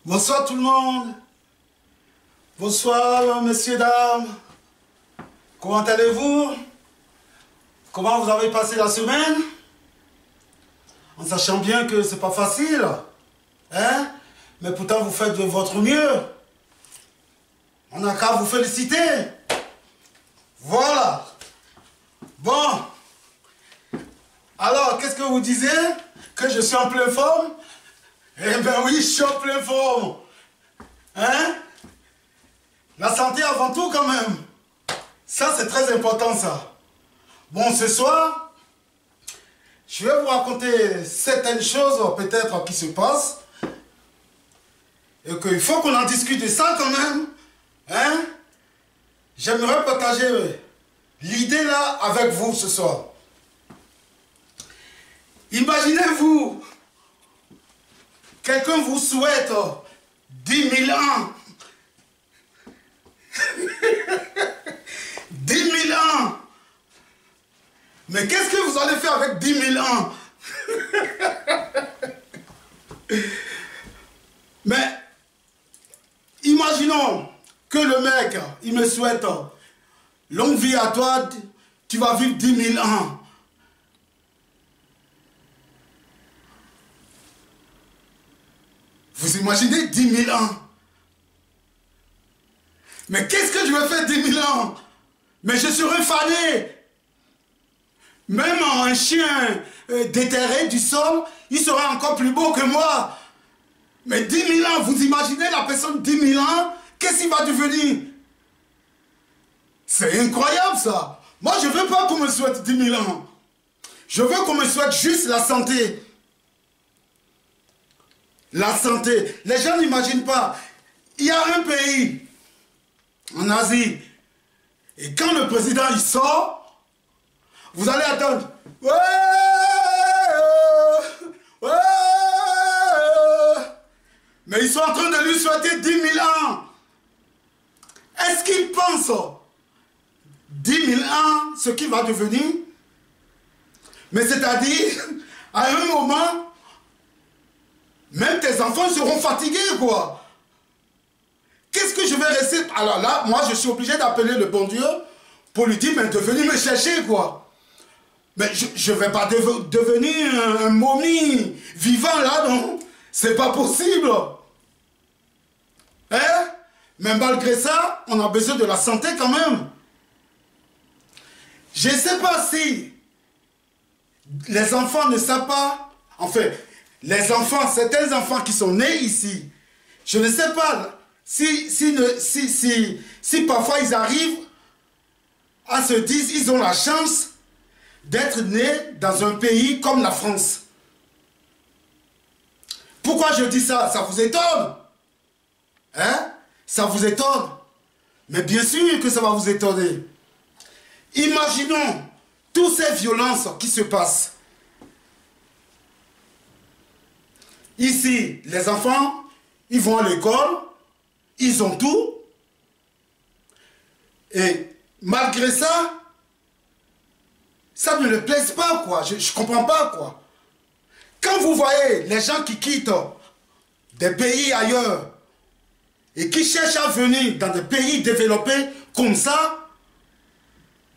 Bonsoir tout le monde. Bonsoir messieurs, dames. Comment allez-vous? Comment vous avez passé la semaine? En sachant bien que c'est pas facile. Hein? Mais pourtant vous faites de votre mieux. On n'a qu'à vous féliciter. Voilà. Bon. Alors, qu'est-ce que vous disiez? Que je suis en pleine forme? Eh ben oui, je suis en pleine forme. Hein? La santé avant tout quand même. Ça, c'est très important ça. Bon, ce soir, je vais vous raconter certaines choses peut-être qui se passent. Et qu'il faut qu'on en discute de ça quand même. Hein? J'aimerais partager l'idée là avec vous ce soir. Imaginez-vous, quelqu'un vous souhaite 10 000 ans. 10 000 ans. Mais qu'est-ce que vous allez faire avec 10 000 ans? Mais imaginons que le mec, il me souhaite longue vie à toi, tu vas vivre 10 000 ans. Vous imaginez 10 000 ans? Mais qu'est-ce que je vais faire 10 000 ans? Mais je serai fané. Même un chien déterré du sol, il sera encore plus beau que moi. Mais 10 000 ans, vous imaginez la personne 10 000 ans? Qu'est-ce qu'il va devenir? C'est incroyable ça. Moi, je ne veux pas qu'on me souhaite 10 000 ans. Je veux qu'on me souhaite juste la santé. La santé. Les gens n'imaginent pas. Il y a un pays en Asie. Et quand le président il sort, vous allez attendre. Ouais, ouais. Mais ils sont en train de lui souhaiter 10 000 ans. Est-ce qu'ils pensent 10 000 ans ce qu'il va devenir? Mais c'est-à-dire, à un moment, même tes enfants seront fatigués, quoi. Qu'est-ce que je vais rester? Alors là, moi, je suis obligé d'appeler le bon Dieu pour lui dire, mais de venir me chercher, quoi. Mais je ne vais pas devenir un momie vivant, là, non? C'est pas possible. Hein? Mais malgré ça, on a besoin de la santé quand même. Je ne sais pas si les enfants ne savent pas, enfin, les enfants, certains enfants qui sont nés ici, je ne sais pas si parfois ils arrivent à se dire ils ont la chance d'être nés dans un pays comme la France. Pourquoi je dis ça? Ça vous étonne? Hein? Ça vous étonne? Mais bien sûr que ça va vous étonner. Imaginons toutes ces violences qui se passent. Ici, les enfants, ils vont à l'école, ils ont tout. Et malgré ça, ça ne leur plaise pas, quoi. Je ne comprends pas, quoi. Quand vous voyez les gens qui quittent des pays ailleurs et qui cherchent à venir dans des pays développés comme ça,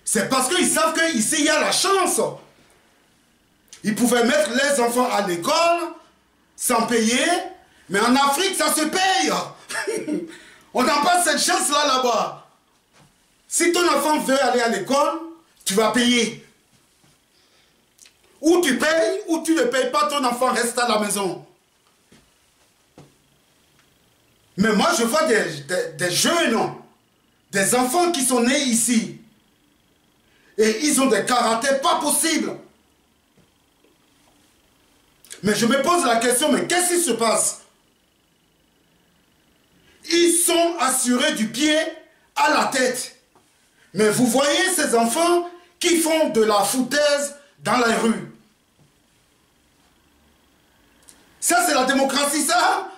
c'est parce qu'ils savent qu'ici, il y a la chance. Ils pouvaient mettre les enfants à l'école sans payer, mais en Afrique, ça se paye. On n'a pas cette chance-là là-bas. Si ton enfant veut aller à l'école, tu vas payer. Ou tu payes, ou tu ne payes pas, ton enfant reste à la maison. Mais moi, je vois des jeunes, des enfants qui sont nés ici. Et ils ont des caractères pas possibles. Mais je me pose la question, mais qu'est-ce qui se passe? Ils sont assurés du pied à la tête. Mais vous voyez ces enfants qui font de la foutaise dans la rue. Ça, c'est la démocratie, ça?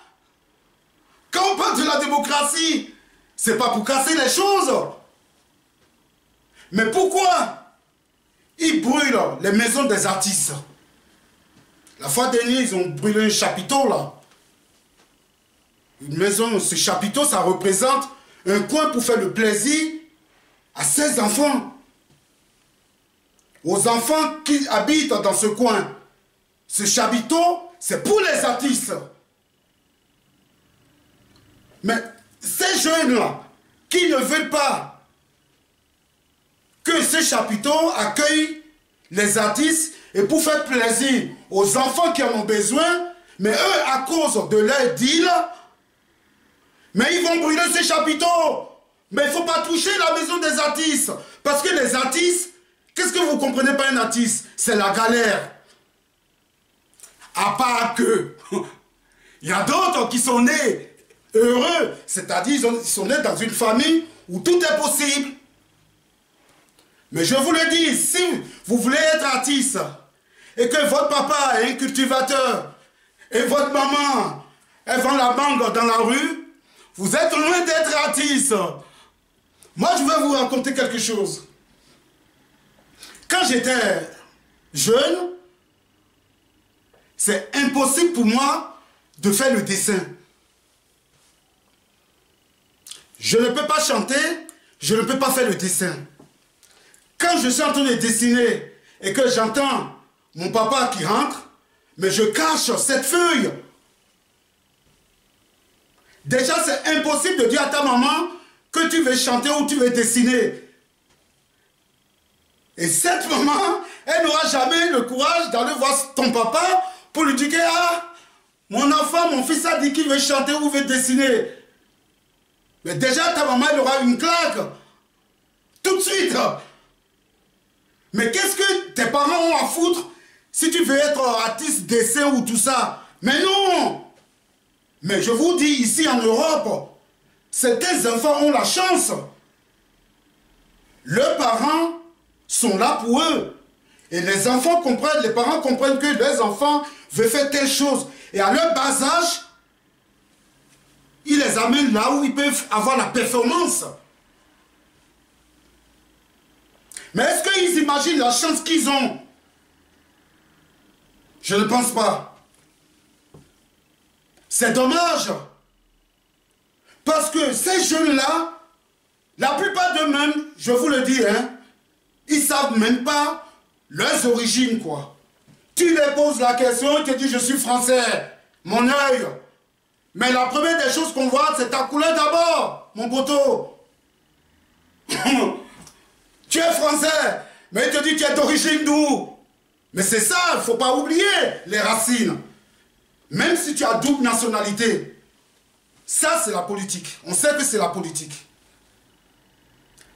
Quand on parle de la démocratie, c'est pas pour casser les choses. Mais pourquoi ils brûlent les maisons des artistes? La fois dernière, ils ont brûlé un chapiteau là. Une maison, ce chapiteau, ça représente un coin pour faire le plaisir à 16 enfants. Aux enfants qui habitent dans ce coin. Ce chapiteau, c'est pour les artistes. Mais ces jeunes-là, qui ne veulent pas que ce chapiteau accueille les artistes et pour faire plaisir aux enfants qui en ont besoin, mais eux, à cause de leur deal, mais ils vont brûler ce chapiteau. Mais il ne faut pas toucher la maison des artistes. Parce que les artistes, qu'est-ce que vous ne comprenez pas un artiste? C'est la galère. À part que, il y a d'autres qui sont nés heureux, c'est-à-dire ils sont nés dans une famille où tout est possible. Mais je vous le dis, si vous voulez être artiste et que votre papa est un cultivateur et votre maman, elle vend la mangue dans la rue, vous êtes loin d'être artiste. Moi, je vais vous raconter quelque chose. Quand j'étais jeune, c'est impossible pour moi de faire le dessin. Je ne peux pas chanter, je ne peux pas faire le dessin. Quand je suis en train de dessiner et que j'entends mon papa qui rentre, mais je cache cette feuille. Déjà, c'est impossible de dire à ta maman que tu veux chanter ou tu veux dessiner. Et cette maman, elle n'aura jamais le courage d'aller voir ton papa pour lui dire que ah, mon enfant, mon fils a dit qu'il veut chanter ou veut dessiner. Mais déjà, ta maman, elle aura une claque. Tout de suite. Mais qu'est-ce que tes parents ont à foutre si tu veux être artiste, dessin ou tout ça? Mais non! Mais je vous dis, ici en Europe, certains enfants ont la chance. Leurs parents sont là pour eux. Et les enfants comprennent, les parents comprennent que leurs enfants veulent faire telle chose. Et à leur bas âge, ils les amènent là où ils peuvent avoir la performance. Mais est-ce qu'ils imaginent la chance qu'ils ont? Je ne pense pas. C'est dommage. Parce que ces jeunes-là, la plupart d'eux-mêmes, je vous le dis, hein, ils ne savent même pas leurs origines, quoi. Tu les poses la question, ils te disent, je suis français, mon œil. Mais la première des choses qu'on voit, c'est ta couleur d'abord, mon poteau. Tu es français, mais il te dit, tu es d'origine d'où? Mais c'est ça, il ne faut pas oublier les racines. Même si tu as double nationalité, ça c'est la politique. On sait que c'est la politique.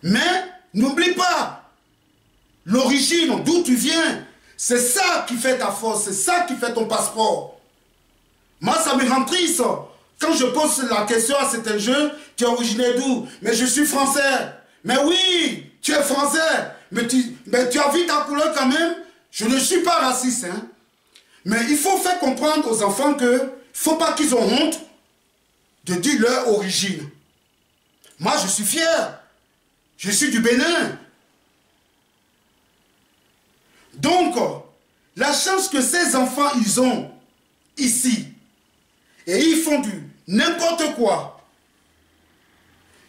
Mais n'oublie pas l'origine, d'où tu viens. C'est ça qui fait ta force, c'est ça qui fait ton passeport. Moi, ça me rend triste. Quand je pose la question à certains jeunes, tu es originaire d'où? Mais je suis français. Mais oui, tu es français. Mais tu as vu ta couleur quand même. Je ne suis pas raciste, hein. Mais il faut faire comprendre aux enfants que il ne faut pas qu'ils ont honte de dire leur origine. Moi, je suis fier. Je suis du Bénin. Donc, la chance que ces enfants, ils ont ici, et ils font du n'importe quoi.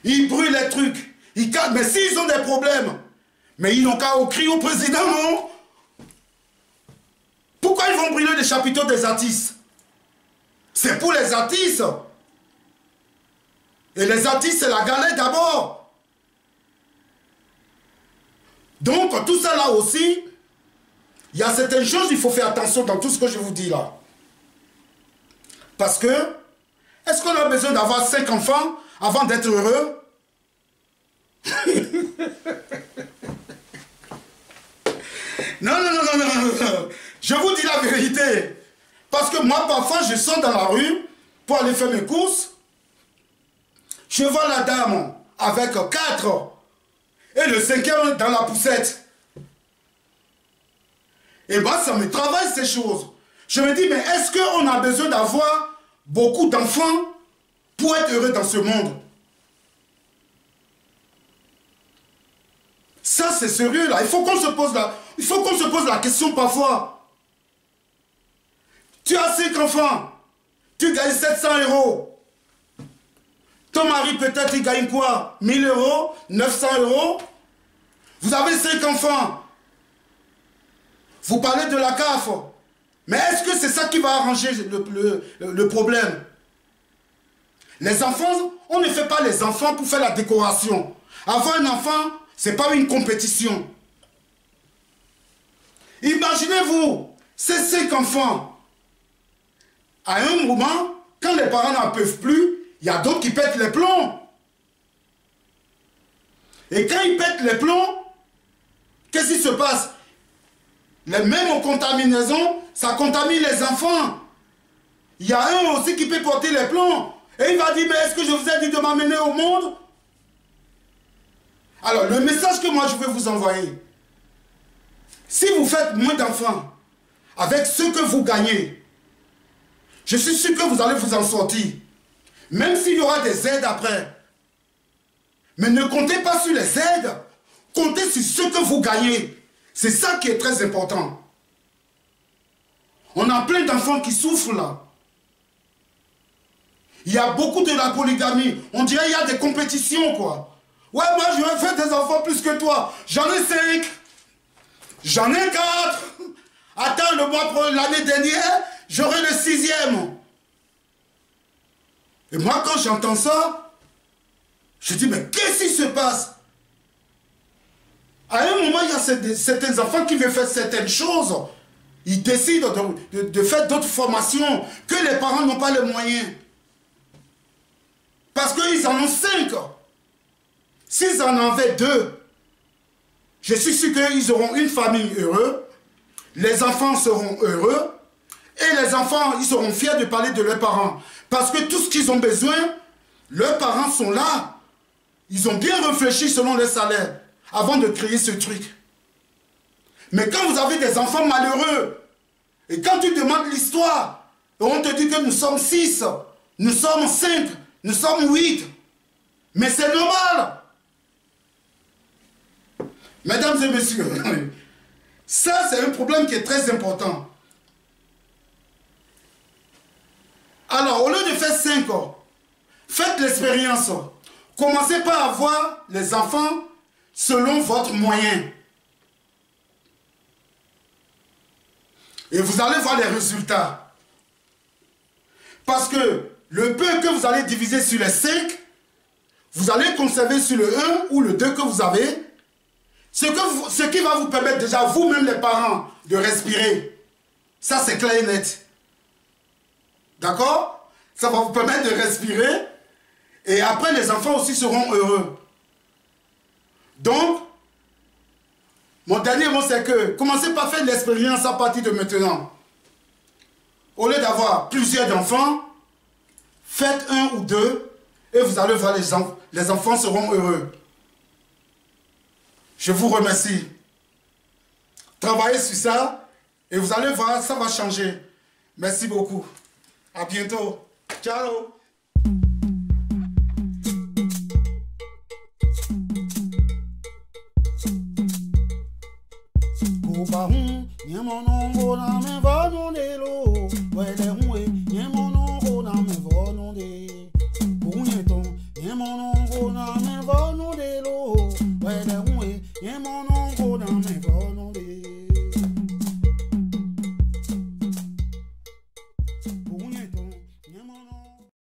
Ils brûlent les trucs. Ils cassent. Mais s'ils ont des problèmes, mais ils n'ont qu'à crier au président, non? Pourquoi ils vont brûler les chapiteaux des artistes? C'est pour les artistes. Et les artistes, c'est la galère d'abord. Donc, tout ça là aussi, il y a certaines choses, il faut faire attention dans tout ce que je vous dis là. Parce que, est-ce qu'on a besoin d'avoir 5 enfants avant d'être heureux? Non, non, non, non, non, non. Je vous dis la vérité. Parce que moi, parfois, je sors dans la rue pour aller faire mes courses. Je vois la dame avec 4 et le 5e dans la poussette. Et moi, ça me travaille ces choses. Je me dis, mais est-ce qu'on a besoin d'avoir beaucoup d'enfants pour être heureux dans ce monde. Ça, c'est sérieux, là. Il faut qu'on se pose la question parfois. Tu as 5 enfants. Tu gagnes 700 €. Ton mari, peut-être, il gagne quoi? 1000 €, 900 €. Vous avez 5 enfants. Vous parlez de la CAF. Mais est-ce que c'est ça qui va arranger le problème? Les enfants, on ne fait pas les enfants pour faire la décoration. Avoir un enfant, ce n'est pas une compétition. Imaginez-vous, ces 5 enfants, à un moment, quand les parents n'en peuvent plus, il y a d'autres qui pètent les plombs. Et quand ils pètent les plombs, qu'est-ce qui se passe? Les mêmes contaminaisons, ça contamine les enfants. Il y a un aussi qui peut porter les plombs. Et il va dire, mais est-ce que je vous ai dit de m'amener au monde? Alors, le message que moi je veux vous envoyer, si vous faites moins d'enfants, avec ce que vous gagnez, je suis sûr que vous allez vous en sortir. Même s'il y aura des aides après. Mais ne comptez pas sur les aides. Comptez sur ce que vous gagnez. C'est ça qui est très important. On a plein d'enfants qui souffrent là. Il y a beaucoup de la polygamie. On dirait qu'il y a des compétitions quoi. Ouais, moi je vais faire des enfants plus que toi. J'en ai 5. J'en ai 4. Attends, l'année dernière, j'aurai le 6e. Et moi, quand j'entends ça, je dis, mais qu'est-ce qui se passe? À un moment, il y a certains enfants qui veulent faire certaines choses. Ils décident de faire d'autres formations que les parents n'ont pas les moyens. Parce qu'ils en ont 5. S'ils en avaient 2, je suis sûr qu'ils auront une famille heureuse. Les enfants seront heureux. Et les enfants, ils seront fiers de parler de leurs parents. Parce que tout ce qu'ils ont besoin, leurs parents sont là. Ils ont bien réfléchi selon leur salaire avant de créer ce truc. Mais quand vous avez des enfants malheureux, et quand tu demandes l'histoire, on te dit que nous sommes 6, nous sommes 5, nous sommes 8. Mais c'est normal. Mesdames et messieurs, ça c'est un problème qui est très important. Alors, au lieu de faire 5 ans, faites l'expérience. Commencez par avoir les enfants selon votre moyen. Et vous allez voir les résultats. Parce que le peu que vous allez diviser sur les 5, vous allez conserver sur le 1 ou le 2 que vous avez, ce qui va vous permettre déjà, vous-même les parents, de respirer. Ça, c'est clair et net. D'accord? Ça va vous permettre de respirer. Et après, les enfants aussi seront heureux. Donc, mon dernier mot, c'est que commencez par faire l'expérience à partir de maintenant. Au lieu d'avoir plusieurs enfants, faites 1 ou 2 et vous allez voir les enfants seront heureux. Je vous remercie. Travaillez sur ça et vous allez voir, ça va changer. Merci beaucoup. À bientôt. Ciao. Mon oncle,